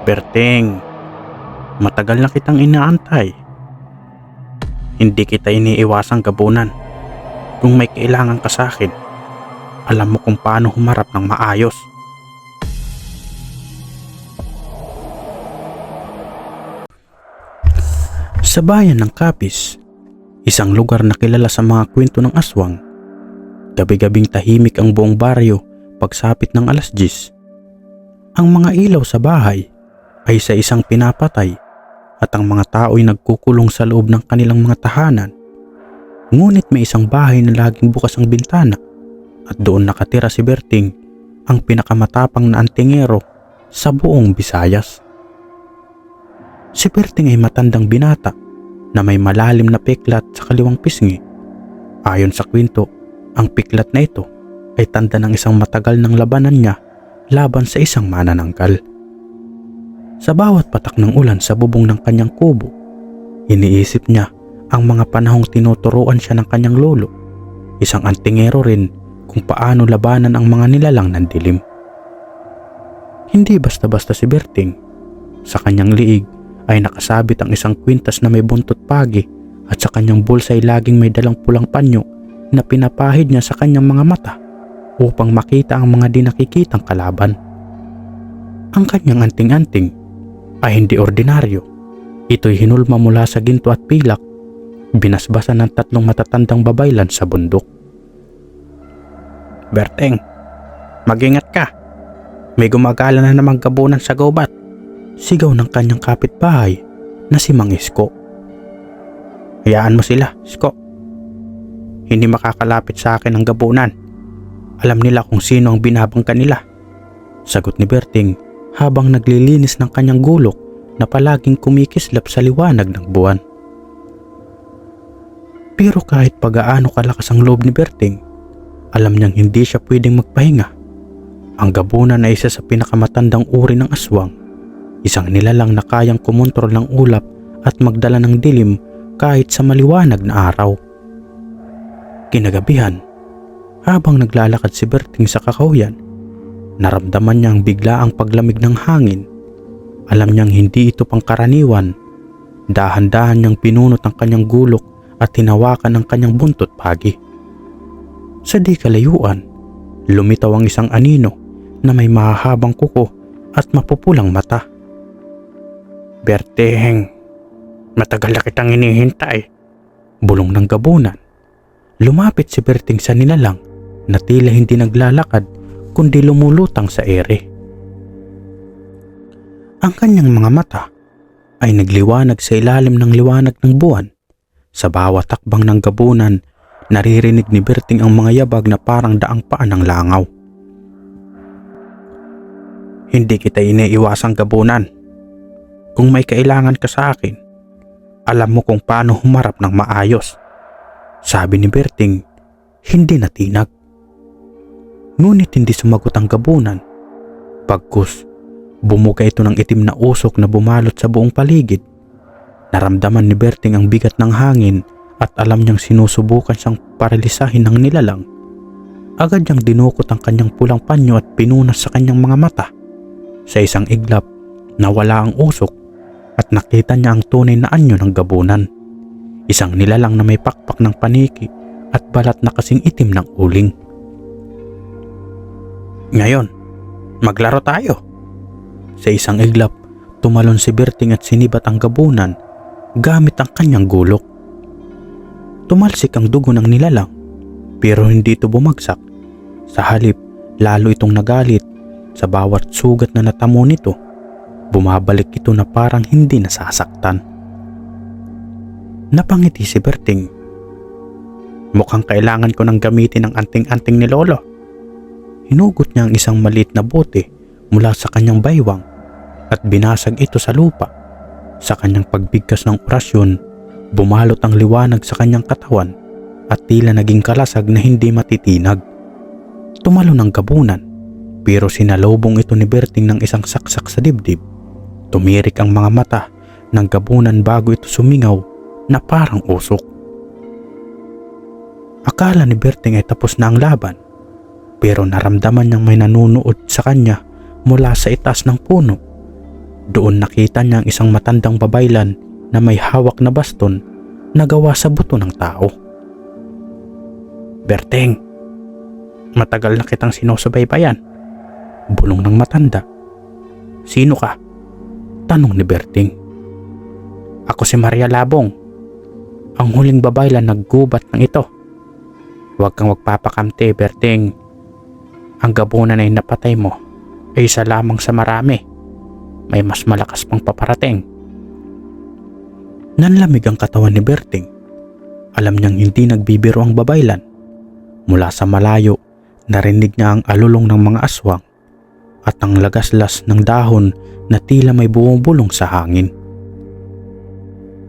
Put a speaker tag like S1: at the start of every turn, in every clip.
S1: Berting, matagal na kitang inaantay. Hindi kita iniiwasang gabunan. Kung may kailangan ka sa akin, alam mo kung paano humarap ng maayos. Sa bayan ng Capiz, isang lugar na kilala sa mga kwento ng aswang, gabi-gabing tahimik ang buong baryo pagsapit ng 10:00. Ang mga ilaw sa bahay ay sa isang pinapatay at ang mga tao ay nagkukulong sa loob ng kanilang mga tahanan. Ngunit may isang bahay na laging bukas ang bintana at doon nakatira si Berting, ang pinakamatapang na antingero sa buong Visayas. Si Berting ay matandang binata na may malalim na piklat sa kaliwang pisngi. Ayon sa kwento, ang piklat na ito ay tanda ng isang matagal ng labanan niya laban sa isang manananggal. Sa bawat patak ng ulan sa bubong ng kanyang kubo, iniisip niya ang mga panahong tinuturuan siya ng kanyang lolo, isang antingero rin, kung paano labanan ang mga nilalang ng dilim. Hindi basta-basta si Berting. Sa kanyang liig ay nakasabit ang isang kwintas na may buntot pagi at sa kanyang bulsa ay laging may dalang pulang panyo na pinapahid niya sa kanyang mga mata upang makita ang mga di nakikitang kalaban. Ang kanyang anting-anting ay hindi ordinaryo. Ito'y hinulma mula sa ginto at pilak, binasbasan ng 3 matatandang babaylan sa bundok. Berting, mag-ingat ka. May gumagala na namang gabunan sa gubat. Sigaw ng kanyang kapitbahay na si Mang Isko. Hayaan mo sila, Isko. Hindi makakalapit sa akin ang gabunan. Alam nila kung sino ang binabangka nila. Sagot ni Berting habang naglilinis ng kanyang gulok na palaging kumikislap sa liwanag ng buwan. Pero kahit pagaano kalakas ang loob ni Berting, alam niyang hindi siya pwedeng magpahinga. Ang gabunan ay isa sa pinakamatandang uri ng aswang, isang nilalang na kayang kumontrol ng ulap at magdala ng dilim kahit sa maliwanag na araw. Kinagabihan, habang naglalakad si Berting sa kakahuyan, naramdaman niya ang biglaang paglamig ng hangin. Alam niyang hindi ito pangkaraniwan. Dahan-dahan niyang pinunot ang kanyang gulok at hinawakan ang kanyang buntot pagi. Sa di kalayuan, lumitaw ang isang anino na may mahahabang kuko at mapupulang mata. Berting, matagal na kitang hinihintay. Bulong ng gabunan. Lumapit si Berting sa nilalang na tila hindi naglalakad kundi lumulutang sa ere. Ang kanyang mga mata ay nagliwanag sa ilalim ng liwanag ng buwan. Sa bawat takbang ng gabunan, naririnig ni Berting ang mga yabag na parang daang paan ng langaw. Hindi kita iniiwasang gabunan. Kung may kailangan ka sa akin, alam mo kung paano humarap ng maayos. Sabi ni Berting, hindi natinag. Ngunit hindi sumagot ang gabunan. Pagkus, bumuga ito ng itim na usok na bumalot sa buong paligid. Naramdaman ni Berting ang bigat ng hangin at alam niyang sinusubukan siyang paralisahin ng nilalang. Agad niyang dinukot ang kanyang pulang panyo at pinunas sa kanyang mga mata. Sa isang iglap, nawala ang usok at nakita niya ang tunay na anyo ng gabunan. Isang nilalang na may pakpak ng paniki at balat na kasing itim ng uling. Ngayon, maglaro tayo. Sa isang iglap, tumalon si Berting at sinibat ang gabunan gamit ang kanyang gulok. Tumalsik ang dugo ng nilalang pero hindi ito bumagsak. Sa halip, lalo itong nagalit. Sa bawat sugat na natamo nito, bumabalik ito na parang hindi nasasaktan. Napangiti si Berting. Mukhang kailangan ko nang gamitin ang anting-anting ni Lolo. Hinugot niya ang isang maliit na bote mula sa kanyang baywang at binasag ito sa lupa. Sa kanyang pagbigkas ng orasyon, bumalot ang liwanag sa kanyang katawan at tila naging kalasag na hindi matitinag. Tumalon ang gabunan pero sinalubong ito ni Berting ng isang saksak sa dibdib. Tumirik ang mga mata ng gabunan bago ito sumingaw na parang usok. Akala ni Berting ay tapos na ang laban, pero naramdaman niyang may nanunood sa kanya mula sa itaas ng puno. Doon nakita niya ang isang matandang babaylan na may hawak na baston na gawa sa buto ng tao. "Berting, matagal na kitang sinusubaybayan," bulong ng matanda. "Sino ka?" tanong ni Berting. "Ako si Maria Labong, ang huling babaylan naggubat ng ito." "Huwag kang magpapakamte, Berting. Ang gabunan ay napatay mo ay isa lamang sa marami. May mas malakas pang paparating." Nanlamig ang katawan ni Berting. Alam niyang hindi nagbibiro ang babaylan. Mula sa malayo, narinig niya ang alulong ng mga aswang at ang lagaslas ng dahon na tila may bumubulong sa hangin.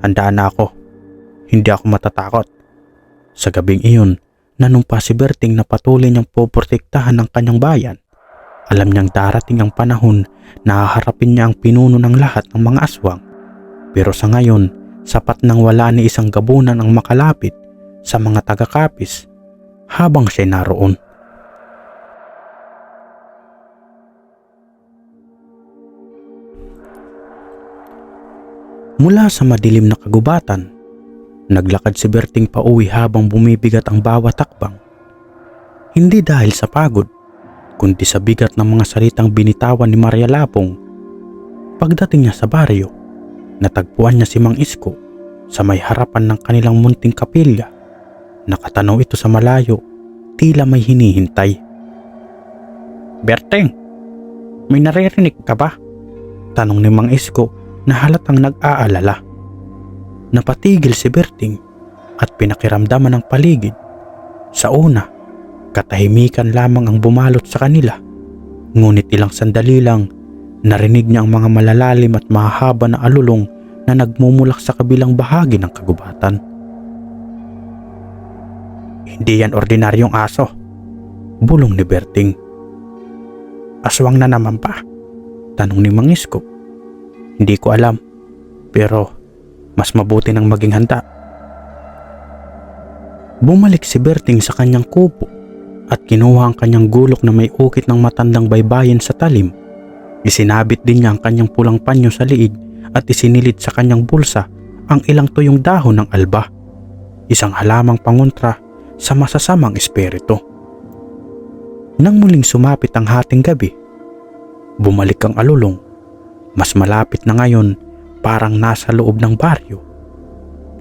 S1: "Handaan na ako. Hindi ako matatakot." Sa gabing iyon, nanumpa si Berting na patuloy niyang poprotektahan ang kanyang bayan. Alam niyang darating ang panahon na haharapin niya ang pinuno ng lahat ng mga aswang. Pero sa ngayon, sapat nang wala ni isang gabunan ang makalapit sa mga taga-Capiz habang siya naroon. Mula sa madilim na kagubatan, naglakad si Berting pauwi habang bumibigat ang bawat takbang. Hindi dahil sa pagod, kundi sa bigat ng mga salitang binitawan ni Maria Labong. Pagdating niya sa baryo, natagpuan niya si Mang Isko sa may harapan ng kanilang munting kapilya. Nakatanaw ito sa malayo, tila may hinihintay. "Berting, may naririnig ka ba?" tanong ni Mang Isko na halatang nag-aalala. Napatigil si Berting at pinakiramdaman ang paligid. Sa una, katahimikan lamang ang bumalot sa kanila. Ngunit ilang sandali lang, narinig niya ang mga malalalim at mahahaba na alulong na nagmumulak sa kabilang bahagi ng kagubatan. "Hindi yan ordinaryong aso," bulong ni Berting. "Aswang na naman pa?" tanong ni Mang Isko. "Hindi ko alam, pero mas mabuti nang maging handa." Bumalik si Berting sa kanyang kubo at kinuha ang kanyang gulok na may ukit ng matandang baybayin sa talim. Isinabit din niya ang kanyang pulang panyo sa liig at isinilid sa kanyang bulsa ang ilang tuyong dahon ng alba, isang halamang pangontra sa masasamang espiritu. Nang muling sumapit ang hating gabi, bumalik ang alulong. Mas malapit na ngayon, parang nasa loob ng baryo.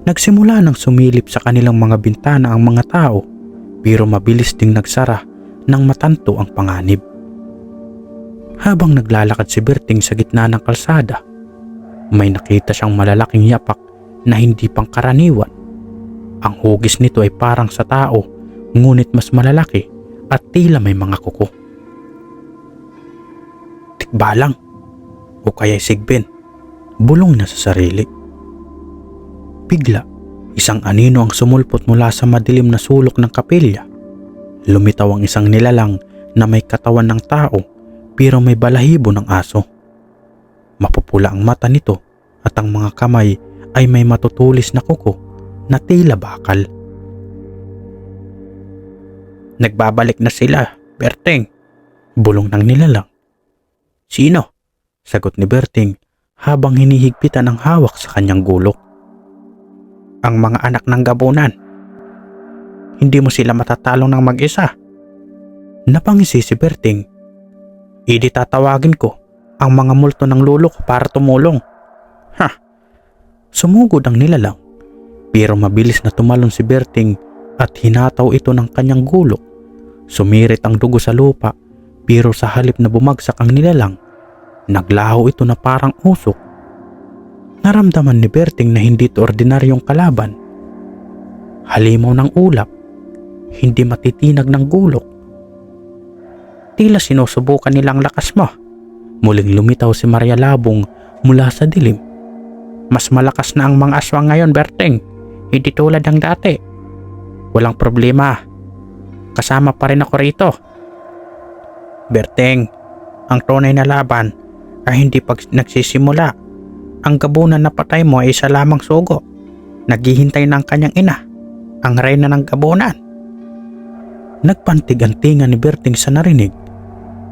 S1: Nagsimula nang sumilip sa kanilang mga bintana ang mga tao, pero mabilis ding nagsara nang matanto ang panganib. Habang naglalakad si Berting sa gitna ng kalsada, may nakita siyang malalaking yapak na hindi pangkaraniwan. Ang hugis nito ay parang sa tao, ngunit mas malalaki at tila may mga kuko. "Tikbalang o kaya sigbin," bulong niya sa sarili. Bigla, isang anino ang sumulpot mula sa madilim na sulok ng kapilya. Lumitaw ang isang nilalang na may katawan ng tao pero may balahibo ng aso. Mapupula ang mata nito at ang mga kamay ay may matutulis na kuko na tila bakal. "Nagbabalik na sila, Berting," bulong ng nilalang. "Sino?" sagot ni Berting habang hinihigpitan ang hawak sa kanyang gulok. "Ang mga anak ng gabunan. Hindi mo sila matatalong ng mag-isa." Napangisi si Berting. "Idi tatawagin ko ang mga multo ng lulo ko para tumulong." "Ha!" Sumugod ang nilalang, pero mabilis na tumalon si Berting at hinataw ito ng kanyang gulok. Sumirit ang dugo sa lupa, pero sa halip na bumagsak ang nilalang, naglaho ito na parang usok. Naramdaman ni Berting na hindi ito ordinaryong kalaban. Halimaw ng ulap, hindi matitinag ng gulok. "Tila sinusubukan nilang lakas mo." Muling lumitaw si Maria Labong mula sa dilim. "Mas malakas na ang mga aswang ngayon, Berting. Hindi tulad ng dati." "Walang problema. Kasama pa rin ako rito." "Berting, ang tunay na laban ay hindi pag nagsisimula. Ang gabunan na patay mo ay isa lamang sugo. Naghihintay ng kanyang ina, ang reyna ng gabunan." Nagpantig ang tinga ni Berting sa narinig.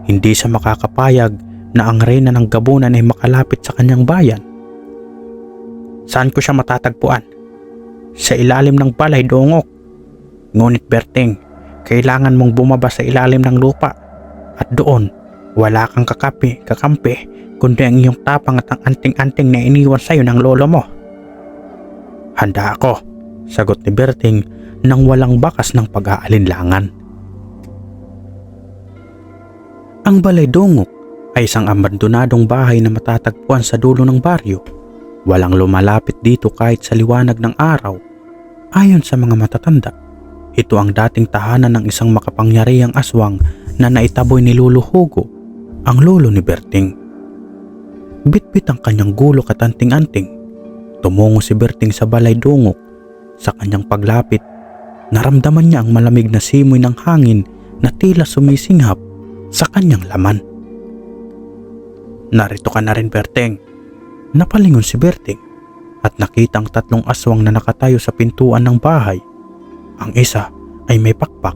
S1: Hindi siya makakapayag na ang reyna ng gabunan ay makalapit sa kanyang bayan. Saan ko siya matatagpuan? Sa ilalim ng balay, Dungok. Ngunit Berting, kailangan mong bumaba sa ilalim ng lupa. At doon, wala kang kakampi, kundi ang iyong tapang at ang anting-anting na iniwan sa'yo ng lolo mo. Handa ako, sagot ni Berting nang walang bakas ng pag-aalinlangan. Ang balay, Dungok, ay isang abandonadong bahay na matatagpuan sa dulo ng baryo. Walang lumalapit dito kahit sa liwanag ng araw. Ayon sa mga matatanda, ito ang dating tahanan ng isang makapangyarihang aswang na naitaboy ni Lolo Hugo, ang lolo ni Berting. Bitbit ang kanyang gulok at anting-anting. Tumungo si Berting sa balay, Dungok. Sa kanyang paglapit, naramdaman niya ang malamig na simoy ng hangin na tila sumisinghap sa kanyang laman. Narito ka na rin, Berting. Napalingon si Berting at nakita ang 3 aswang na nakatayo sa pintuan ng bahay. Ang isa ay may pakpak,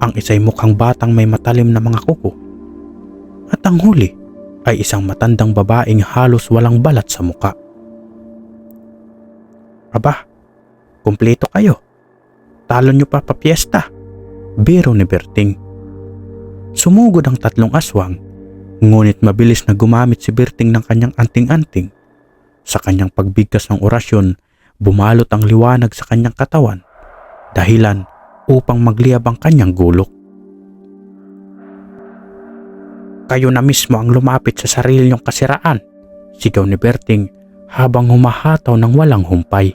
S1: ang isa ay mukhang batang may matalim na mga kuko, at ang huli ay isang matandang babaeng halos walang balat sa muka. Aba, kumpleto kayo. Talo nyo pa papiesta, biro ni Berting. Sumugod ang 3 aswang, ngunit mabilis na gumamit si Berting ng kanyang anting-anting. Sa kanyang pagbigkas ng orasyon, bumalot ang liwanag sa kanyang katawan, dahilan upang magliyab ang kanyang gulok. Kayo na mismo ang lumapit sa sarili niyong kasiraan, sigaw ni Berting habang humahataw ng walang humpay.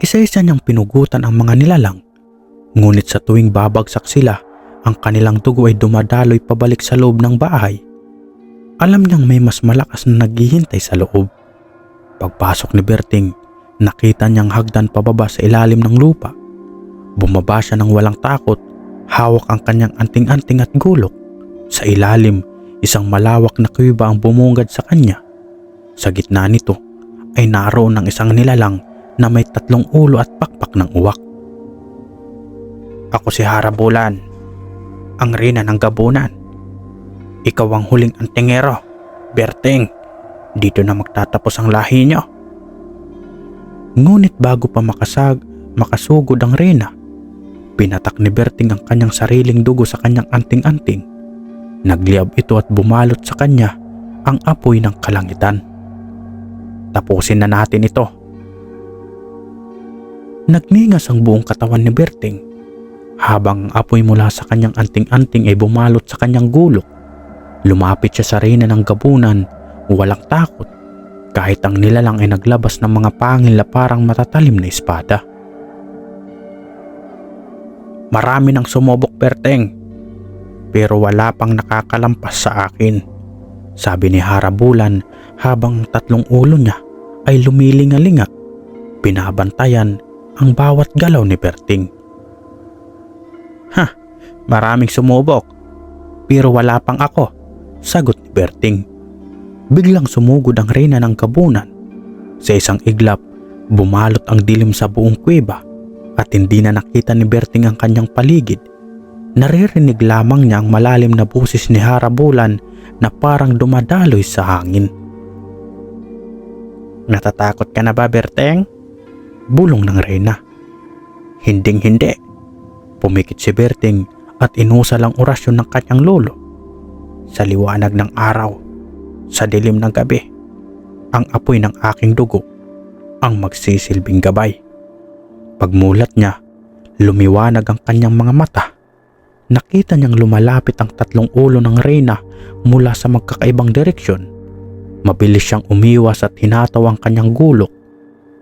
S1: Isa-isa niyang pinugutan ang mga nilalang, ngunit sa tuwing babagsak sila, ang kanilang dugo ay dumadaloy pabalik sa loob ng bahay. Alam niyang may mas malakas na naghihintay sa loob. Pagpasok ni Berting, nakita niyang hagdan pababa sa ilalim ng lupa. Bumaba siya ng walang takot, hawak ang kanyang anting-anting at gulok. Sa ilalim, isang malawak na kuweba ang bumungad sa kanya. Sa gitna nito ay naroon ng isang nilalang na may 3 ulo at pakpak ng uwak. Ako si Harabulan, ang reyna ng gabunan. Ikaw ang huling antingero, Berting. Dito na magtatapos ang lahi niyo. Ngunit bago pa makasugod ang reyna, pinatak ni Berting ang kanyang sariling dugo sa kanyang anting-anting. Nagliyab ito at bumalot sa kanya ang apoy ng kalangitan. Tapusin na natin ito. Nagningas ang buong katawan ni Berting habang ang apoy mula sa kanyang anting-anting ay bumalot sa kanyang gulok. Lumapit siya sa reyna ng gabunan, walang takot, kahit ang nilalang ay naglabas ng mga pangil na parang matatalim na espada. Marami nang sumubok, Berting, pero wala pang nakakalampas sa akin, sabi ni Harabulan habang 3 ulo niya ay lumilingalinga, binabantayan ang bawat galaw ni Berting. Maraming sumubok, pero wala pang ako, sagot ni Berting. Biglang sumugod ang reyna ng gabunan. Sa isang iglap, bumalot ang dilim sa buong kuweba at hindi na nakita ni Berting ang kanyang paligid. Naririnig lamang niya ang malalim na boses ni Harabulan na parang dumadaloy sa hangin. Natatakot ka na ba, Berting? Bulong ng reyna. Hinding-hindi. Pumikit si Berting at inusal ang orasyon ng kanyang lolo. Sa liwanag ng araw, sa dilim ng gabi, ang apoy ng aking dugo ang magsisilbing gabay. Pagmulat niya, lumiwanag ang kanyang mga mata. Nakita niyang lumalapit ang 3 ulo ng reyna mula sa magkakaibang direksyon. Mabilis siyang umiwas at hinataw ang kanyang gulok.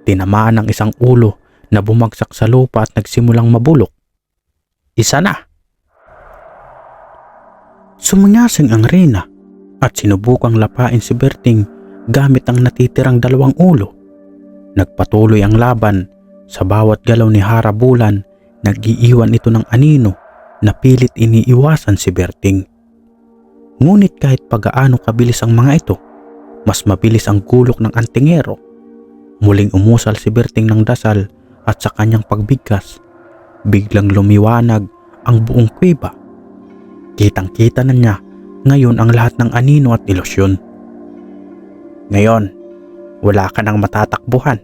S1: Tinamaan ang isang ulo na bumagsak sa lupa at nagsimulang mabulok. Isa na! Sumungasing ang reyna at sinubukang lapain si Berting gamit ang natitirang 2 ulo. Nagpatuloy ang laban. Sa bawat galaw ni Harabulan, nag-iiwan ito ng anino na pilit iniiwasan si Berting. Ngunit kahit pagaano kabilis ang mga ito, mas mabilis ang gulok ng antingero. Muling umusal si Berting ng dasal at sa kanyang pagbigkas, biglang lumiwanag ang buong kuweba. Kitang-kita na niya ngayon ang lahat ng anino at ilusyon. Ngayon, wala ka nang matatakbuhan.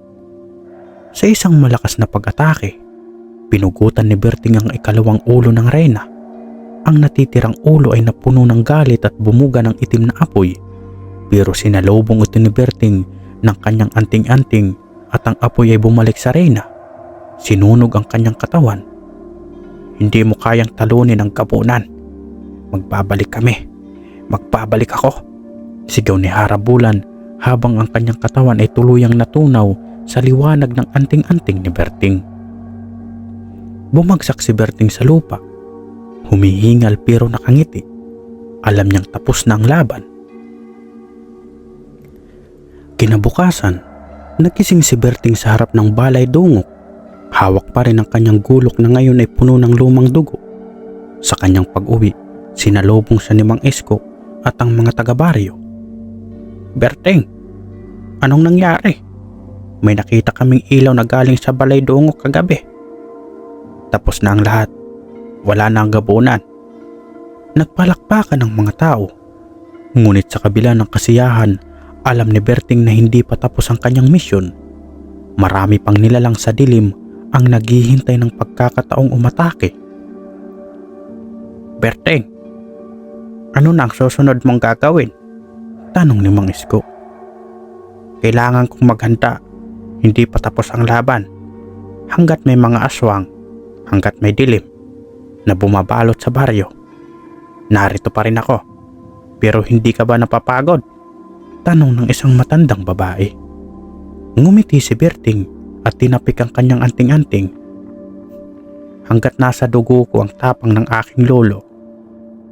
S1: Sa isang malakas na pag-atake, pinugutan ni Berting ang ikalawang ulo ng reyna. Ang natitirang ulo ay napuno ng galit at bumuga ng itim na apoy, pero sinalubong ito ni Berting ng kanyang anting-anting at ang apoy ay bumalik sa reyna. Sinunog ang kanyang katawan. Hindi mo kayang talunin ang gabunan. Magbabalik kami. Magbabalik ako. Sigaw ni Harabulan habang ang kanyang katawan ay tuluyang natunaw sa liwanag ng anting-anting ni Berting. Bumagsak si Berting sa lupa. Humihingal pero nakangiti. Alam niyang tapos na ang laban. Kinabukasan, nagising si Berting sa harap ng balay dungok. Hawak pa rin ang kanyang gulok na ngayon ay puno ng lumang dugo. Sa kanyang pag-uwi, sinalubong siya ni Mang Isko at ang mga taga-baryo. Berting, anong nangyari? May nakita kaming ilaw na galing sa balay dungok kagabi. Tapos na ang lahat. Wala na ang gabunan. Nagpalakpakan ng mga tao. Ngunit sa kabila ng kasiyahan, alam ni Berting na hindi pa tapos ang kanyang misyon. Marami pang nilalang sa dilim ang naghihintay ng pagkakataong umatake. Berting, ano na ang susunod mong gagawin? Tanong ni Mang Isko. Kailangan kong maghanda. Hindi pa tapos ang laban. Hanggat may mga aswang, hanggat may dilim na bumabalot sa baryo, narito pa rin ako. Pero hindi ka ba napapagod? Tanong ng isang matandang babae. Ngumiti si Berting at tinapik ang kanyang anting-anting. Hanggat nasa dugo ko ang tapang ng aking lolo,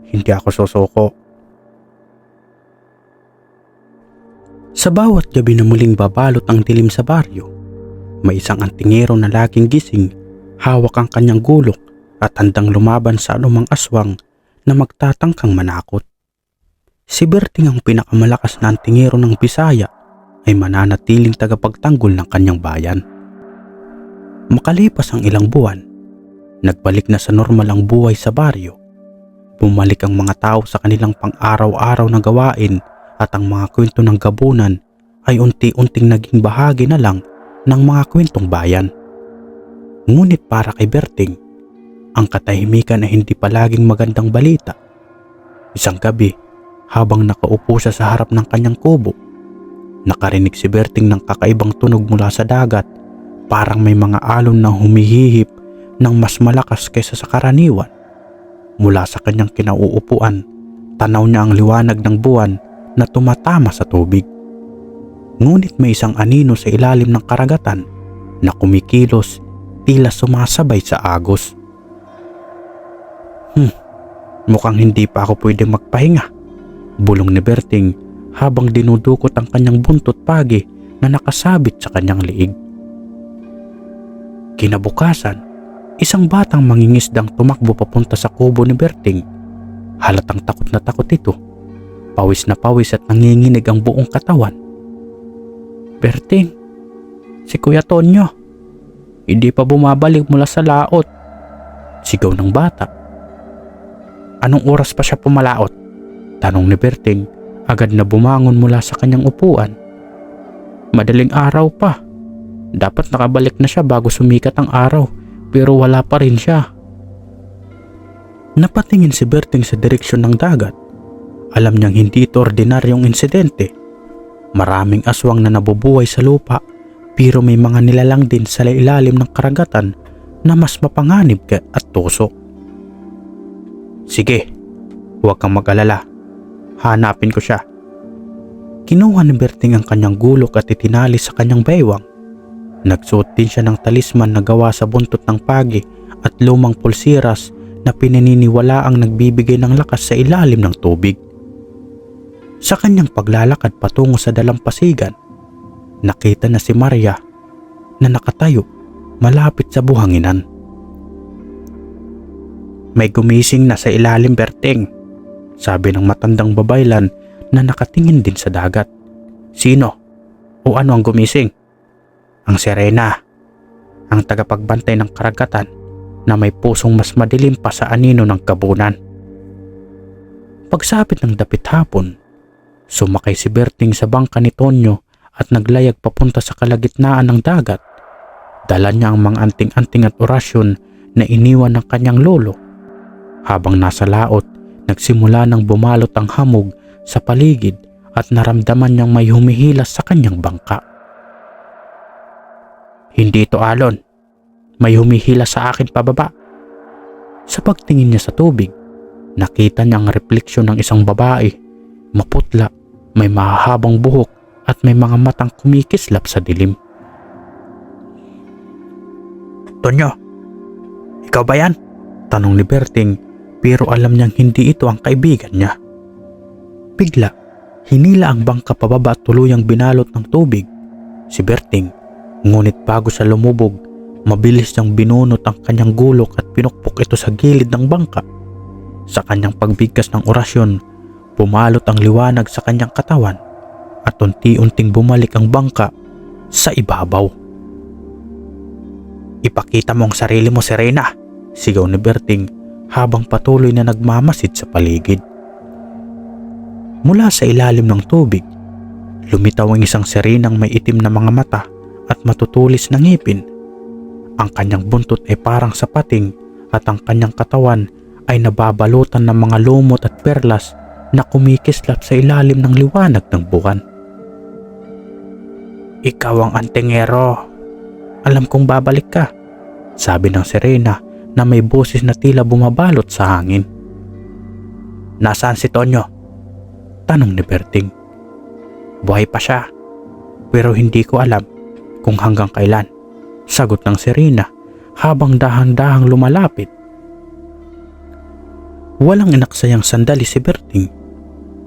S1: hindi ako susuko. Sa bawat gabi na muling babalot ang dilim sa baryo, may isang antingero na laging gising, hawak ang kanyang gulok at handang lumaban sa anumang aswang na magtatangkang manakot. Si Berting ang pinakamalakas na antingero ng Bisaya ay mananatiling tagapagtanggol ng kanyang bayan. Makalipas ang ilang buwan, nagbalik na sa normal ang buhay sa baryo. Bumalik ang mga tao sa kanilang pang-araw-araw na gawain at ang mga kwento ng gabunan ay unti-unting naging bahagi na lang ng mga kwentong bayan. Ngunit para kay Berting, ang katahimikan ay hindi palaging magandang balita. Isang gabi, habang nakaupo siya sa harap ng kanyang kubo, nakarinig si Berting ng kakaibang tunog mula sa dagat, parang may mga alon na humihihip ng mas malakas kaysa sa karaniwan. Mula sa kanyang kinauupuan, tanaw niya ang liwanag ng buwan na tumatama sa tubig. Ngunit may isang anino sa ilalim ng karagatan na kumikilos, tila sumasabay sa agos. Mukhang hindi pa ako pwedeng magpahinga, bulong ni Berting habang dinudukot ang kanyang buntot pagi na nakasabit sa kanyang liig. Kinabukasan, isang batang mangingisdang tumakbo papunta sa kubo ni Berting. Halatang takot na takot ito. Pawis na pawis at nanginginig ang buong katawan. Berting, si Kuya Tonyo, hindi pa bumabalik mula sa laot. Sigaw ng bata. Anong oras pa siya pumalaot? Tanong ni Berting, agad na bumangon mula sa kanyang upuan. Madaling araw pa. Dapat nakabalik na siya bago sumikat ang araw, pero wala pa rin siya. Napatingin si Berting sa direksyon ng dagat. Alam niyang hindi ito ordinaryong insidente. Maraming aswang na nabubuhay sa lupa, pero may mga nilalang din sa ilalim ng karagatan na mas mapanganib at tuso. Sige, huwag kang mag-alala. Hanapin ko siya. Kinuha ni Berting ang kanyang gulok at itinali sa kanyang baywang. Nagsuot din siya ng talisman na gawa sa buntot ng pagi at lumang pulsiras na pinaniniwala ang nagbibigay ng lakas sa ilalim ng tubig. Sa kanyang paglalakad patungo sa dalampasigan, nakita na si Maria na nakatayo malapit sa buhanginan. May gumising na sa ilalim, Berting, sabi ng matandang babaylan na nakatingin din sa dagat. Sino? O ano ang gumising? Ang sirena, ang tagapagbantay ng karagatan na may pusong mas madilim pa sa anino ng gabunan. Pagsapit ng dapit hapon, sumakay si Berting sa bangka ni Tonyo at naglayag papunta sa kalagitnaan ng dagat. Dala niya ang mga anting-anting at orasyon na iniwan ng kanyang lolo. Habang nasa laot, nagsimula ng bumalot ang hamog sa paligid at naramdaman niyang may humihilas sa kanyang bangka. "Hindi ito alon. May humihilas sa akin pababa." Sa pagtingin niya sa tubig, nakita niya ang refleksyon ng isang babae, maputla, may mahahabang buhok at may mga matang kumikislap sa dilim. "Tonyo, ikaw ba yan?" tanong ni Berting, pero alam niyang hindi ito ang kaibigan niya. Bigla, hinila ang bangka pababa at tuluyang binalot ng tubig si Berting, ngunit bago sa lumubog, mabilis niyang binunot ang kanyang gulok at pinukpok ito sa gilid ng bangka. Sa kanyang pagbigkas ng orasyon, pumalot ang liwanag sa kanyang katawan at unti-unting bumalik ang bangka sa ibabaw. "Ipakita mo ang sarili mo, Serena!" sigaw ni Berting habang patuloy na nagmamasid sa paligid. Mula sa ilalim ng tubig, lumitaw ang isang Serenang may itim na mga mata at matutulis na ngipin. Ang kanyang buntot ay parang sa pating at ang kanyang katawan ay nababalutan ng mga lumot at perlas na kumikislap sa ilalim ng liwanag ng buwan. "Ikaw ang antingero. Alam kong babalik ka," sabi ng Serena na may boses na tila bumabalot sa hangin. "Nasaan si Tonyo?" tanong ni Berting. "Buhay pa siya, pero hindi ko alam kung hanggang kailan," sagot ng Serena habang dahan-dahang lumalapit. Walang inaksayang sandali si Berting.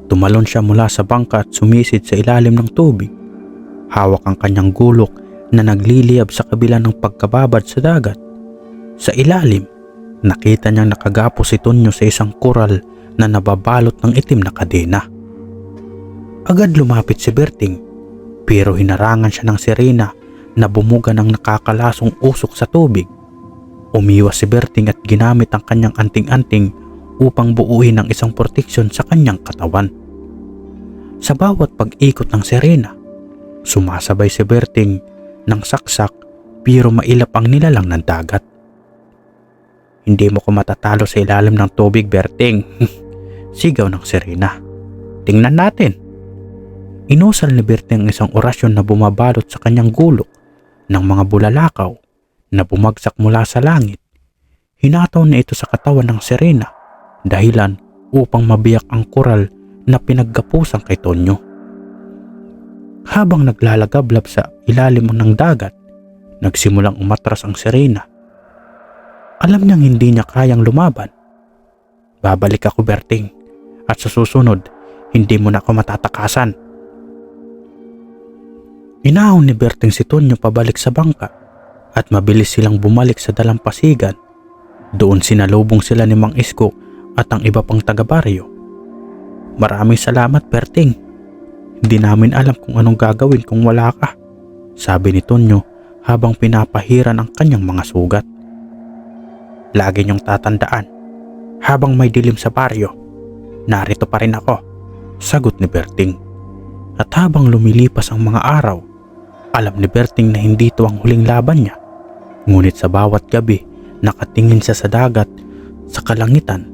S1: Tumalon siya mula sa bangka at sumisid sa ilalim ng tubig. Hawak ang kanyang gulok na nagliliyab sa kabila ng pagkababad sa dagat. Sa ilalim, nakita niyang nakagapo si Tonyo sa isang koral na nababalot ng itim na kadena. Agad lumapit si Berting, pero hinarangan siya ng Serena na bumuga ng nakakalasong usok sa tubig. Umiwas si Berting at ginamit ang kanyang anting-anting upang buuin ang isang proteksyon sa kanyang katawan. Sa bawat pag-ikot ng Serena, sumasabay si Berting ng saksak pero mailap ang nilalang ng dagat. "Hindi mo ko matatalo sa ilalim ng tubig, Berting," sigaw ng Serena. "Tingnan natin." Inusal ni Berting ang isang orasyon na bumabalot sa kanyang gulok ng mga bulalakaw na bumagsak mula sa langit. Hinataw na ito sa katawan ng Serena, dahilan upang mabiyak ang koral na pinaggapusan kay Tonyo. Habang naglalagablab sa ilalim ng dagat, nagsimulang umatras ang Serena. Alam niyang hindi niya kayang lumaban. "Babalik ako, Berting, at sa susunod, hindi mo na ako matatakasan." Inahon ni Berting si Tonyo pabalik sa bangka at mabilis silang bumalik sa dalampasigan. Doon sinalubong sila ni Mang Isko at ang iba pang taga-baryo. "Maraming salamat, Berting. Hindi namin alam kung anong gagawin kung wala ka," sabi ni Tonyo habang pinapahiran ang kanyang mga sugat. "Lagi niyong tatandaan, habang may dilim sa baryo, narito pa rin ako," sagot ni Berting. At habang lumilipas ang mga araw, alam ni Berting na hindi ito ang huling laban niya. Ngunit sa bawat gabi, nakatingin siya sa dagat, sa kalangitan,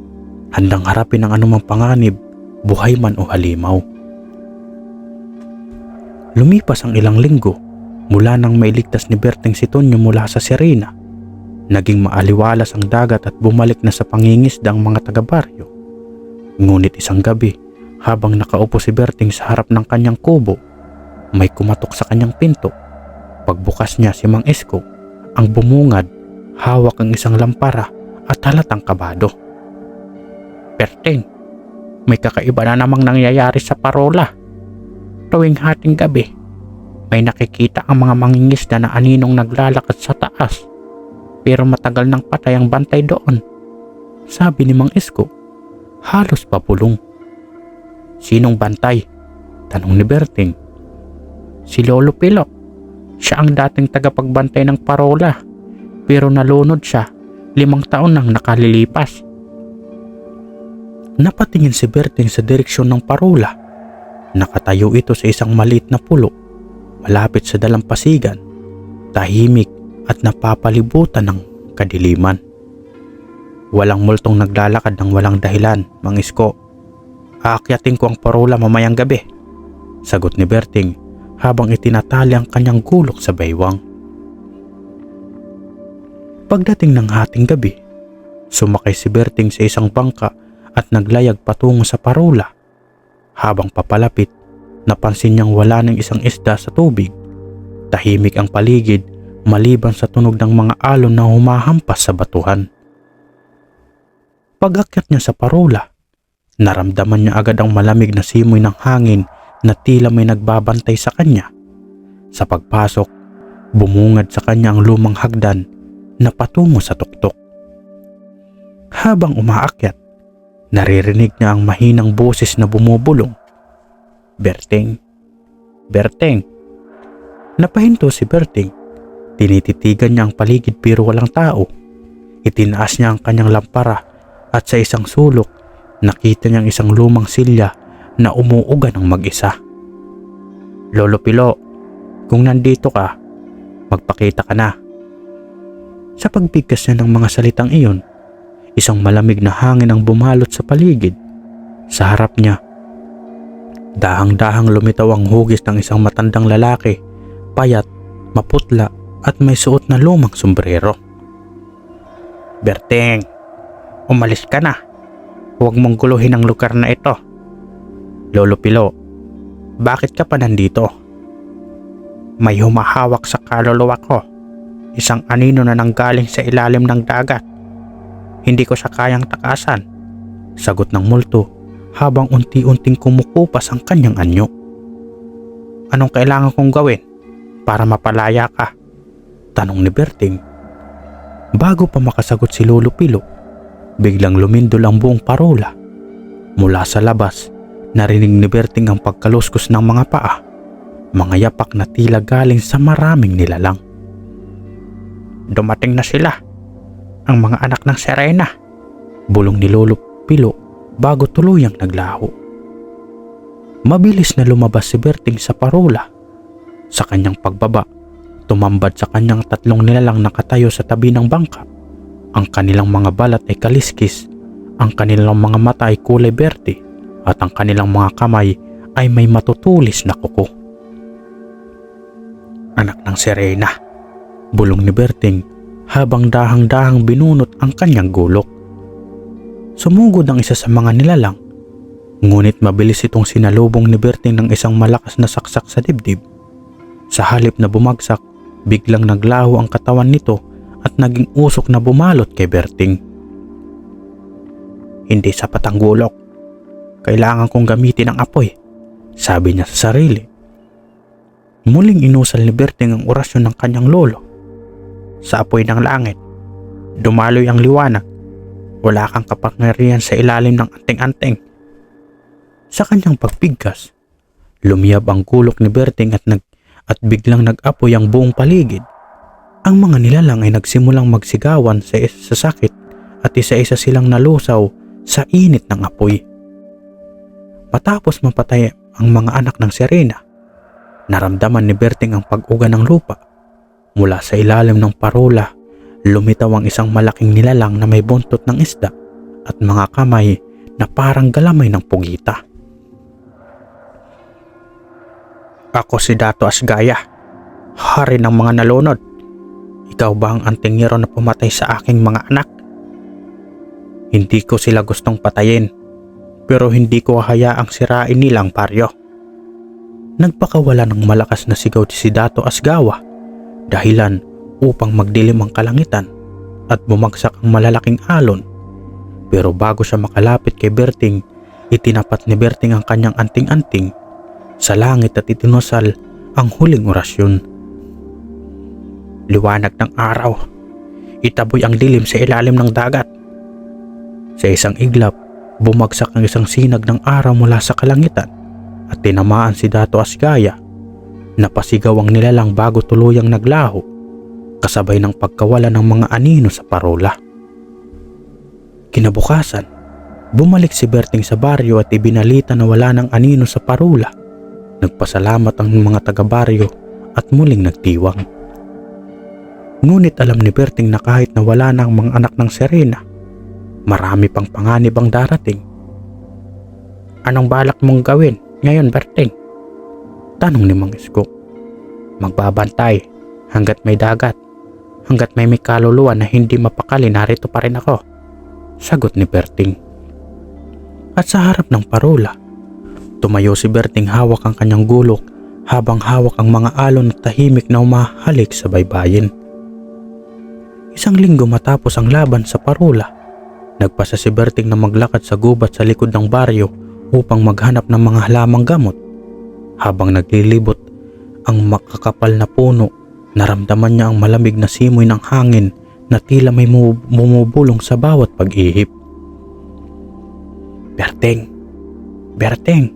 S1: handang harapin ang anumang panganib, buhay man o halimaw. Lumipas ang ilang linggo mula nang mailigtas ni Berting si Tonyo mula sa Serena. Naging maaliwalas ang dagat at bumalik na sa pangingisda ang mga taga-baryo. Ngunit isang gabi, habang nakaupo si Berting sa harap ng kanyang kubo, may kumatok sa kanyang pinto. Pagbukas niya, si Mang Isko ang bumungad, hawak ang isang lampara at halatang kabado. "Berting, may kakaiba na namang nangyayari sa parola. Tuwing hating gabi, may nakikita ang mga mangingisda na aninong naglalakad sa taas, pero matagal nang patay ang bantay doon," sabi ni Mang Isko, halos papulong. "Sinong bantay?" tanong ni Berting. "Si Lolo Pilo. Siya ang dating tagapagbantay ng parola, pero nalunod siya 5 taon nang nakalilipas." Napatingin si Berting sa direksyon ng parola. Nakatayo ito sa isang maliit na pulo, malapit sa dalampasigan, tahimik at napapalibutan ng kadiliman. Walang multong naglalakad ng walang dahilan, Mang Isko. Aakyatin ko ang parola mamayang gabi, sagot ni Berting habang itinatali ang kanyang gulok sa baywang. Pagdating ng hating gabi, sumakay si Berting sa isang bangka at naglayag patungo sa parola. Habang papalapit, napansin niyang wala ng isang isda sa tubig. Tahimik ang paligid maliban sa tunog ng mga alon na humahampas sa batuhan. Pag-akyat niya sa parola, naramdaman niya agad ang malamig na simoy ng hangin na tila may nagbabantay sa kanya. Sa pagpasok, bumungad sa kanya ang lumang hagdan na patungo sa tuktok. Habang umaakyat, naririnig niya ang mahinang boses na bumubulong. Berting, Berting. Napahinto si Berting. Tinititigan niya ang paligid pero walang tao. Itinaas niya ang kanyang lampara at sa isang sulok, nakita niyang isang lumang silya na umuuga ng mag-isa. Lolo Pilo, kung nandito ka, magpakita ka na. Sa pagbigkas niya ng mga salitang iyon, isang malamig na hangin ang bumalot sa paligid. Sa harap niya, dahang-dahang lumitaw ang hugis ng isang matandang lalaki, payat, maputla at may suot na lumang sombrero. Berting, umalis ka na. Huwag mong guluhin ang lugar na ito. Lolo Pilo, bakit ka pa nandito? May humahawak sa kaluluwa ko. Isang anino na nanggaling sa ilalim ng dagat. Hindi ko siya kayang takasan, sagot ng multo habang unti-unting kumukupas ang kanyang anyo. Anong kailangan kong gawin para mapalaya ka? Tanong ni Berting. Bago pa makasagot si Lolo Pilo, biglang lumindol ang buong parola. Mula sa labas, narinig ni Berting ang pagkaluskos ng mga paa, mga yapak na tila galing sa maraming nilalang. Dumating na sila, ang mga anak ng Serena, bulong ni Lolo Pilo bago tuluyang naglaho. Mabilis na lumabas si Berting sa parola. Sa kanyang pagbaba, tumambad sa kanyang tatlong nilalang nakatayo sa tabi ng bangka. Ang kanilang mga balat ay kaliskis, ang kanilang mga mata ay kulay berde, at ang kanilang mga kamay ay may matutulis na kuko. Anak ng Serena, bulong ni Berting habang dahang-dahang binunot ang kanyang gulok. Sumugod ang isa sa mga nilalang, ngunit mabilis itong sinalubong ni Berting ng isang malakas na saksak sa dibdib. Sa halip na bumagsak, biglang naglaho ang katawan nito at naging usok na bumalot kay Berting. Hindi sapat ang gulok. Kailangan kong gamitin ang apoy, sabi niya sa sarili. Muling inusal ni Berting ang orasyon ng kanyang lolo. Sa apoy ng langit, dumaloy ang liwanag. Wala kang kapangyarihan sa ilalim ng anting-anting. Sa kanyang pagpigkas, lumiyab ang gulok ni Berting at biglang nag-apoy ang buong paligid. Ang mga nilalang ay nagsimulang magsigawan sa sakit at isa-isa silang nalusaw sa init ng apoy. Matapos mapatay ang mga anak ng Serena, naramdaman ni Berting ang pag-uga ng lupa. Mula sa ilalim ng parola, lumitaw ang isang malaking nilalang na may buntot ng isda at mga kamay na parang galamay ng pugita. Ako si Dato Asgaya, hari ng mga nalunod. Ikaw ba ang antingero na pumatay sa aking mga anak? Hindi ko sila gustong patayin, pero hindi ko hayaang sirain nilang paryo. Nagpakawala ng malakas na sigaw si Dato Asgawa, dahilan upang magdilim ang kalangitan at bumagsak ang malalaking alon. Pero bago siya makalapit kay Berting, itinapat ni Berting ang kanyang anting-anting sa langit at itinusal ang huling orasyon. Liwanag ng araw, itaboy ang dilim sa ilalim ng dagat. Sa isang iglap, bumagsak ang isang sinag ng araw mula sa kalangitan at tinamaan si Dato Asgaya. Napasigaw ang nilalang bago tuluyang naglaho, kasabay ng pagkawala ng mga anino sa parola. Kinabukasan, Bumalik si Berting sa baryo at ibinalita na wala ng anino sa parula. Nagpasalamat ang mga taga-baryo at muling nagtiwang. Ngunit alam ni Berting na kahit na wala na ang mga anak ng Serena, marami pang panganib ang darating. "Anong balak mong gawin ngayon, Berting?" tanong ni Mang Isko. "Magbabantay hanggat may dagat. Hanggat may kaluluwa na hindi mapakali, narito pa rin ako," sagot ni Berting. At sa harap ng parula, tumayo si Berting hawak ang kanyang gulok habang hawak ang mga alon at tahimik na umahalik sa baybayin. Isang linggo matapos ang laban sa parula, nagpasa si Berting na maglakad sa gubat sa likod ng baryo upang maghanap ng mga halamang gamot. Habang naglilibot ang makakapal na puno, naramdaman niya ang malamig na simoy ng hangin na tila may bumubulong sa bawat pag-ihip. "Berting! Berting!"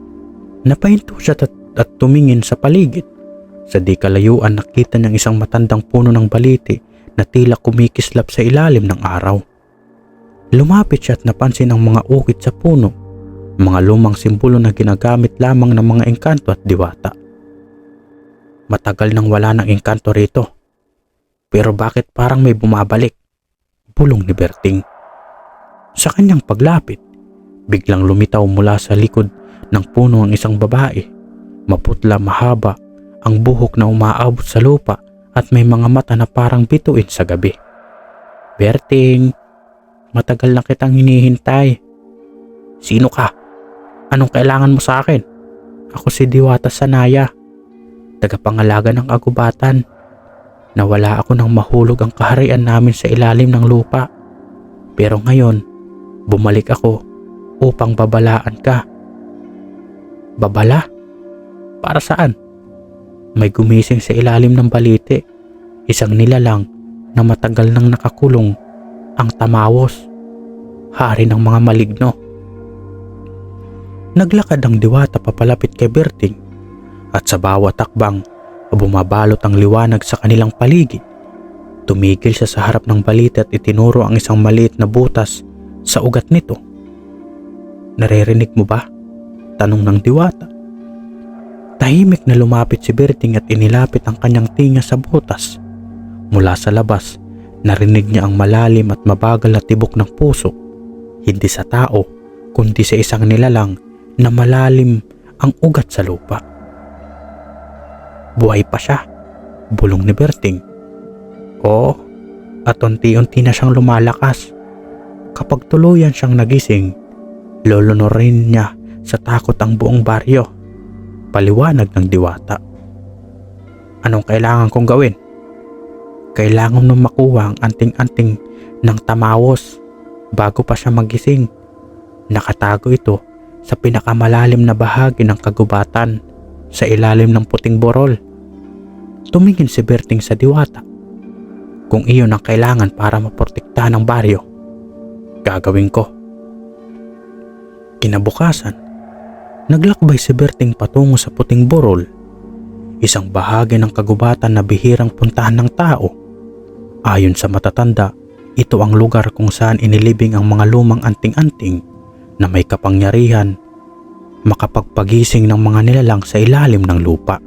S1: Napahinto siya at tumingin sa paligid. Sa di kalayuan nakita niyang isang matandang puno ng baliti na tila kumikislap sa ilalim ng araw. Lumapit siya at napansin ang mga ukit sa puno, mga lumang simbolo na ginagamit lamang ng mga engkanto at diwata. "Matagal nang wala ng engkanto rito. Pero bakit parang may bumabalik?" bulong ni Berting. Sa kanyang paglapit, biglang lumitaw mula sa likod ng puno ang isang babae. Maputla, mahaba, ang buhok na umaabot sa lupa at may mga mata na parang bituin sa gabi. "Berting, matagal na kitang hinihintay." "Sino ka? Anong kailangan mo sa akin?" "Ako si Diwata Sanaya, tagapangalaga ng kagubatan. Nawala ako nang mahulog ang kaharian namin sa ilalim ng lupa. Pero ngayon, bumalik ako upang babalaan ka." "Babala? Para saan?" "May gumising sa ilalim ng balite. Isang nilalang na matagal nang nakakulong, ang Tamawos, hari ng mga maligno." Naglakad ang Diwata papalapit kay Berting at sa bawat takbang bumabalot ang liwanag sa kanilang paligid. Tumigil siya sa harap ng balite at itinuro ang isang maliit na butas sa ugat nito. "Naririnig mo ba?" tanong ng Diwata. Tahimik na lumapit si Berting at inilapit ang kanyang tinga sa butas. Mula sa labas, narinig niya ang malalim at mabagal na tibok ng puso. Hindi sa tao, kundi sa isang nilalang na malalim ang ugat sa lupa. "Buhay pa siya?" bulong ni Berting. "Oo, at unti-unti na siyang lumalakas. Kapag tuluyan siyang nagising, lulunurin niya sa takot ang buong baryo," paliwanag ng Diwata. "Anong kailangan kong gawin?" "Kailangan mong makuha ang anting-anting ng Tamawos bago pa siya magising. Nakatago ito sa pinakamalalim na bahagi ng kagubatan, sa ilalim ng puting borol." Tumingin si Berting sa Diwata. "Kung iyon ang kailangan para maprotektahan ang baryo, gagawin ko." Kinabukasan, naglakbay si Berting patungo sa puting borol, isang bahagi ng kagubatan na bihirang puntahan ng tao. Ayon sa matatanda, ito ang lugar kung saan inilibing ang mga lumang anting-anting na may kapangyarihan makapagpagising ng mga nilalang sa ilalim ng lupa.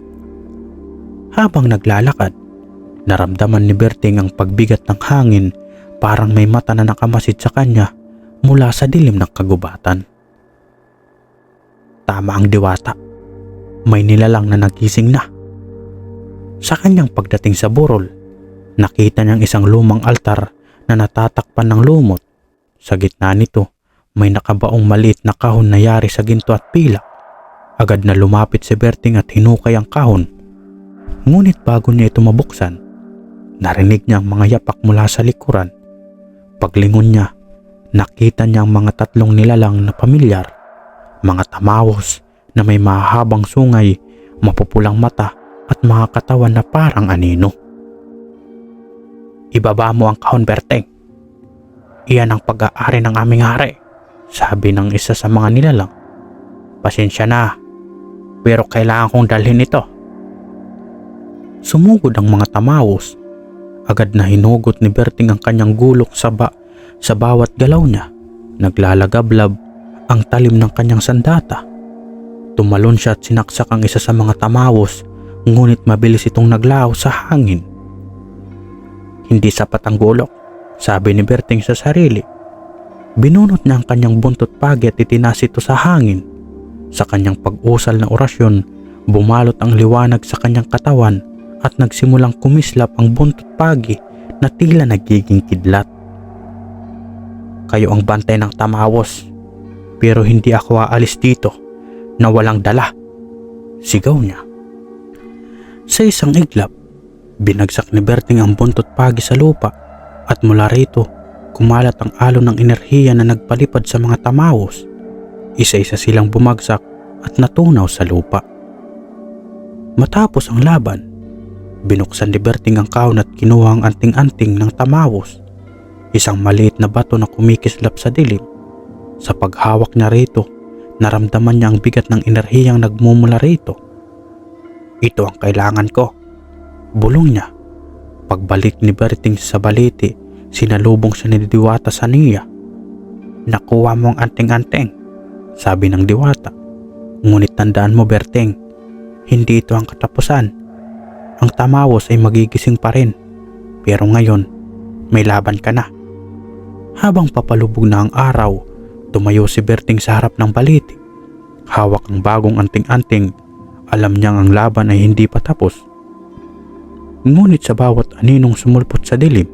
S1: Habang naglalakad, naramdaman ni Berting ang pagbigat ng hangin, parang may mata na nakamasid sa kanya mula sa dilim ng kagubatan. Tama ang Diwata, may nilalang na nagising na. Sa kanyang pagdating sa burol, nakita niyang isang lumang altar na natatakpan ng lumot. Sa gitna nito, may nakabaong maliit na kahon na yari sa ginto at pilak. Agad na lumapit si Berting at hinukay ang kahon. Ngunit bago niya ito mabuksan, narinig niya ang mga yapak mula sa likuran. Paglingon niya, nakita niya ang mga tatlong nilalang na pamilyar, mga Tamawos na may mahabang sungay, mapupulang mata at mga katawan na parang anino. "Ibaba mo ang kahon, Berting. Iyan ang pag-aari ng aming hari," sabi ng isa sa mga nilalang. "Pasensya na, pero kailangan kong dalhin ito." Sumugod ang mga Tamawos. Agad na hinugot ni Berting ang kanyang gulok sa bawat galaw niya. Naglalagablab ang talim ng kanyang sandata. Tumalon siya at sinaksak ang isa sa mga tamawos, ngunit mabilis itong naglaho sa hangin. Hindi sapat ang gulok, sabi ni Berting sa sarili. Binunot niya ang kanyang buntot pagi at itinaas ito sa hangin. Sa kanyang pag-usal na orasyon, bumalot ang liwanag sa kanyang katawan at nagsimulang kumislap ang buntot pagi na tila nagiging kidlat. Kayo ang bantay ng tamawos, pero hindi ako aalis dito na walang dala, sigaw niya. Sa isang iglap, binagsak ni Berting ang buntot pagi sa lupa at mula rito kumalat ang alon ng enerhiya na nagpalipad sa mga tamawos. Isa-isa silang bumagsak at natunaw sa lupa. Matapos ang laban, binuksan ni Berting ang kahon at kinuha ang anting-anting ng tamawos, isang maliit na bato na kumikislap sa dilim. Sa paghawak niya rito, naramdaman niya ang bigat ng enerhiyang nagmumula rito. Ito ang kailangan ko, bulong niya. Pagbalik ni Berting sa balete, sinalubong siya ni Diwata sa niya. Nakuha mo ang anting-anting, sabi ng Diwata. Ngunit tandaan mo, Berting, hindi ito ang katapusan. Ang tamawos ay magigising pa rin, pero ngayon may laban ka na. Habang papalubog na ang araw, tumayo si Berting sa harap ng balete. Hawak ang bagong anting-anting. Alam niyang ang laban ay hindi pa tapos. Ngunit sa bawat aninong sumulpot sa dilim,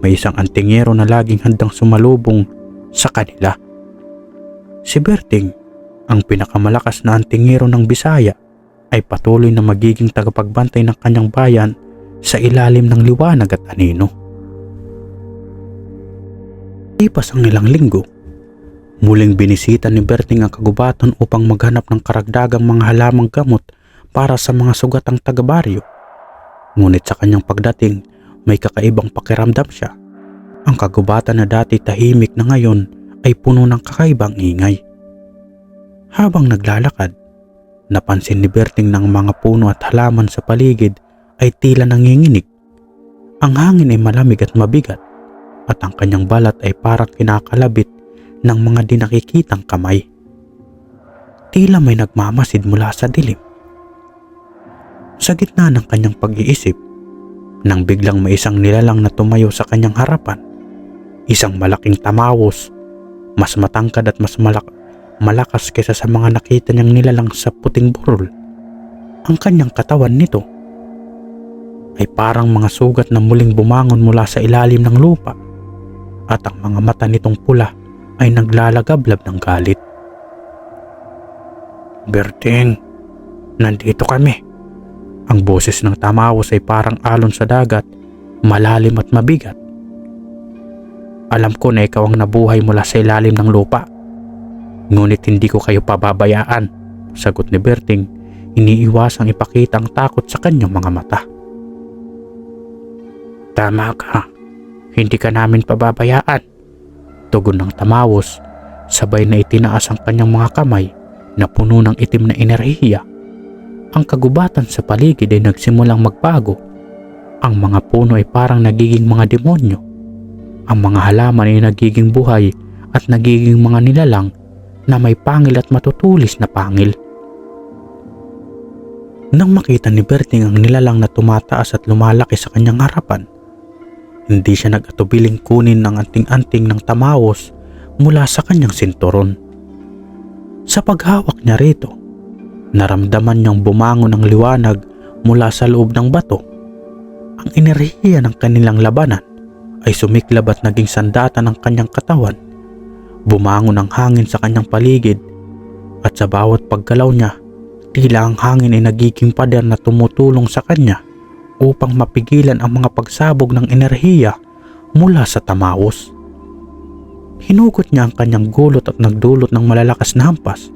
S1: may isang antingero na laging handang sumalubong sa kanila. Si Berting, ang pinakamalakas na antingero ng Bisaya, ay patuloy na magiging tagapagbantay ng kanyang bayan sa ilalim ng liwanag at anino. Lipas ang ilang linggo, muling binisita ni Berting ang kagubatan upang maghanap ng karagdagang mga halamang gamot para sa mga sugatang taga-baryo. Ngunit sa kanyang pagdating, may kakaibang pakiramdam siya. Ang kagubatan na dati tahimik na ngayon ay puno ng kakaibang ingay. Habang naglalakad, napansin ni Berting ng mga puno at halaman sa paligid ay tila nanginginig. Ang hangin ay malamig at mabigat at ang kanyang balat ay parang kinakalabit ng mga di nakikitang kamay. Tila may nagmamasid mula sa dilim. Sa gitna ng kanyang pag-iisip, nang biglang may isang nilalang na tumayo sa kanyang harapan. Isang malaking tamawos, mas matangkad at mas malakas kaysa sa mga nakita niyang nilalang sa puting burol. Ang kanyang katawan nito ay parang mga sugat na muling bumangon mula sa ilalim ng lupa, at ang mga mata nitong pula ay naglalagablab ng galit. Berting, nandito kami. Ang boses ng tamawos ay parang alon sa dagat, malalim at mabigat. Alam ko na ikaw ang nabuhay mula sa ilalim ng lupa, ngunit hindi ko kayo pababayaan, sagot ni Berting, iniiwasang ipakita ang takot sa kanyang mga mata. Tama ka, hindi ka namin pababayaan, tugon ng tamawos, sabay na itinaas ang kanyang mga kamay na puno ng itim na enerhiya. Ang kagubatan sa paligid ay nagsimulang magbago. Ang mga puno ay parang nagiging mga demonyo. Ang mga halaman ay nagiging buhay at nagiging mga nilalang na may pangil at matutulis na pangil. Nang makita ni Berting ang nilalang na tumataas at lumalaki sa kanyang harapan, hindi siya nag-atubiling kunin ng anting-anting ng tamawos mula sa kanyang sinturon. Sa paghawak niya rito, naramdaman niyang bumangon ang liwanag mula sa loob ng bato. Ang enerhiya ng kanilang labanan ay sumiklab at naging sandata ng kanyang katawan. Bumangon ang hangin sa kanyang paligid at sa bawat paggalaw niya, tila ang hangin ay nagiging pader na tumutulong sa kanya upang mapigilan ang mga pagsabog ng enerhiya mula sa tamawos. Hinugot niya ang kanyang gulot at nagdulot ng malalakas na hampas.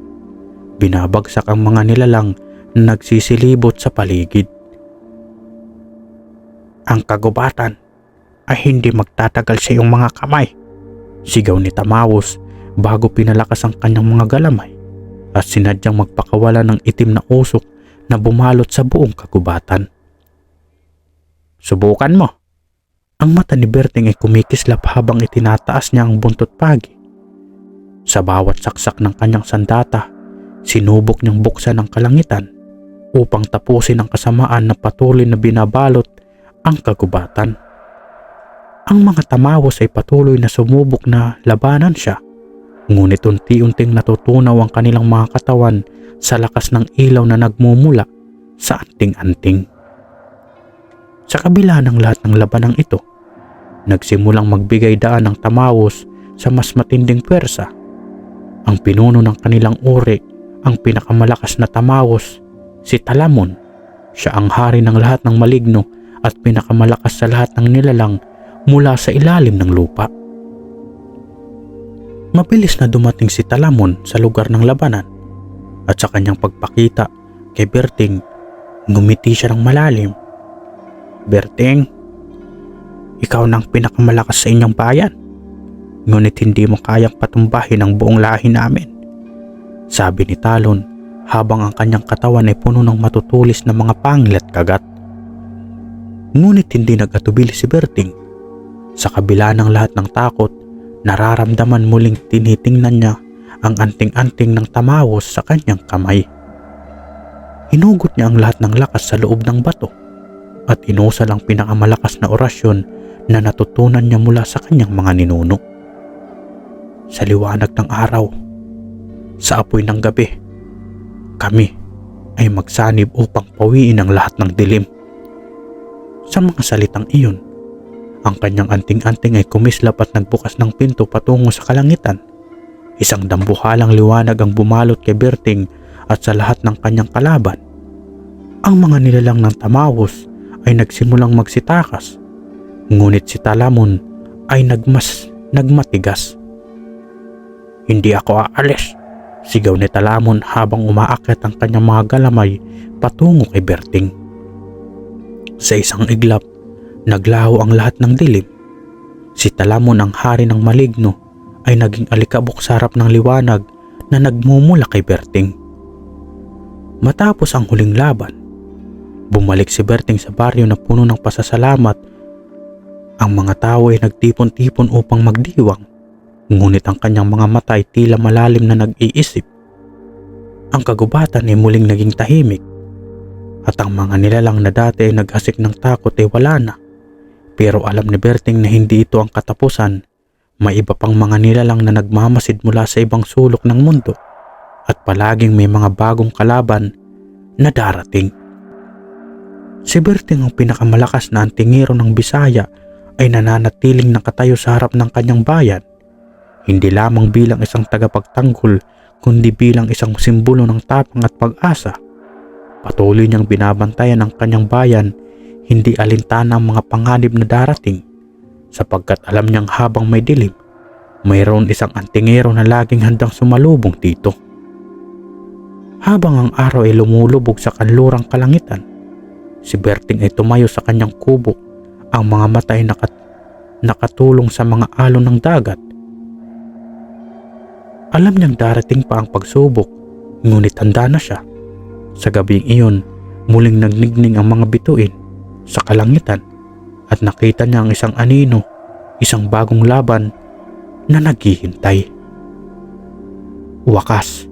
S1: Binabagsak ang mga nilalang na nagsisilibot sa paligid. Ang kagubatan ay hindi magtatagal sa iyong mga kamay, sigaw ni tamawos bago pinalakas ang kanyang mga galamay at sinadyang magpakawala ng itim na usok na bumalot sa buong kagubatan. Subukan mo. Ang mata ni Berting ay kumikislap habang itinataas niya ang buntot pagi. Sa bawat saksak ng kanyang sandata, sinubok niyang buksan ang kalangitan upang tapusin ang kasamaan na patuloy na binabalot ang kagubatan. Ang mga tamawos ay patuloy na sumubok na labanan siya, ngunit unti-unting natutunaw ang kanilang mga katawan sa lakas ng ilaw na nagmumula sa anting-anting. Sa kabila ng lahat ng labanang ito, nagsimulang magbigay daan ng tamawos sa mas matinding pwersa. Ang pinuno ng kanilang uri, ang pinakamalakas na tamawos, si Talamon. Siya ang hari ng lahat ng maligno at pinakamalakas sa lahat ng nilalang mula sa ilalim ng lupa. Mabilis na dumating si Talamon sa lugar ng labanan at sa kanyang pagpakita kay Berting, ngumiti siya ng malalim. "Berting, ikaw nang pinakamalakas sa inyong bayan, ngunit hindi mo kayang patumbahin ang buong lahi namin," sabi ni Talon habang ang kanyang katawan ay puno ng matutulis na mga pangil at kagat. Ngunit hindi nag-atubili si Berting. Sa kabila ng lahat ng takot, nararamdaman muling tinitingnan niya ang anting-anting ng tamawos sa kanyang kamay. Hinugot niya ang lahat ng lakas sa loob ng bato at inusal ang pinakamalakas na orasyon na natutunan niya mula sa kanyang mga ninuno. Sa liwanag ng araw, sa apoy ng gabi, kami ay magsanib upang pawiin ang lahat ng dilim. Sa mga salitang iyon, ang kanyang anting-anting ay kumislap at nagbukas ng pinto patungo sa kalangitan. Isang dambuhalang liwanag ang bumalot kay Berting at sa lahat ng kanyang kalaban. Ang mga nilalang ng tamawos ay nagsimulang magsitakas, ngunit si Talamon ay nagmatigas. "Hindi ako aalis," sigaw ni Talamon habang umaakyat ang kanyang mga galamay patungo kay Berting. Sa isang iglap, naglaho ang lahat ng dilim. Si Talamon, ang hari ng maligno, ay naging alikabok sa harap ng liwanag na nagmumula kay Berting. Matapos ang huling laban, bumalik si Berting sa baryo na puno ng pasasalamat. Ang mga tao ay nagtipon-tipon upang magdiwang, ngunit ang kanyang mga mata ay tila malalim na nag-iisip. Ang kagubatan ay muling naging tahimik, at ang mga nilalang na dati ay naghasik ng takot ay wala na. Pero alam ni Berting na hindi ito ang katapusan. May iba pang mga nilalang na nagmamasid mula sa ibang sulok ng mundo at palaging may mga bagong kalaban na darating. Si Berting, ang pinakamalakas na antingero ng Bisaya, ay nananatiling nakatayo sa harap ng kanyang bayan, hindi lamang bilang isang tagapagtanggol kundi bilang isang simbolo ng tapang at pag-asa. Patuloy niyang binabantayan ang kanyang bayan, hindi alintana ang mga panganib na darating, sapagkat alam niyang habang may dilim, mayroon isang antingero na laging handang sumalubong dito. Habang ang araw ay lumulubog sa kanlurang kalangitan, si Berting ay tumayo sa kanyang kubo, ang mga mata ay nakatulong sa mga alon ng dagat. Alam niyang darating pa ang pagsubok, ngunit handa na siya. Sa gabing iyon, muling nagnigning ang mga bituin sa kalangitan at nakita niya ang isang anino, isang bagong laban na naghihintay. Wakas,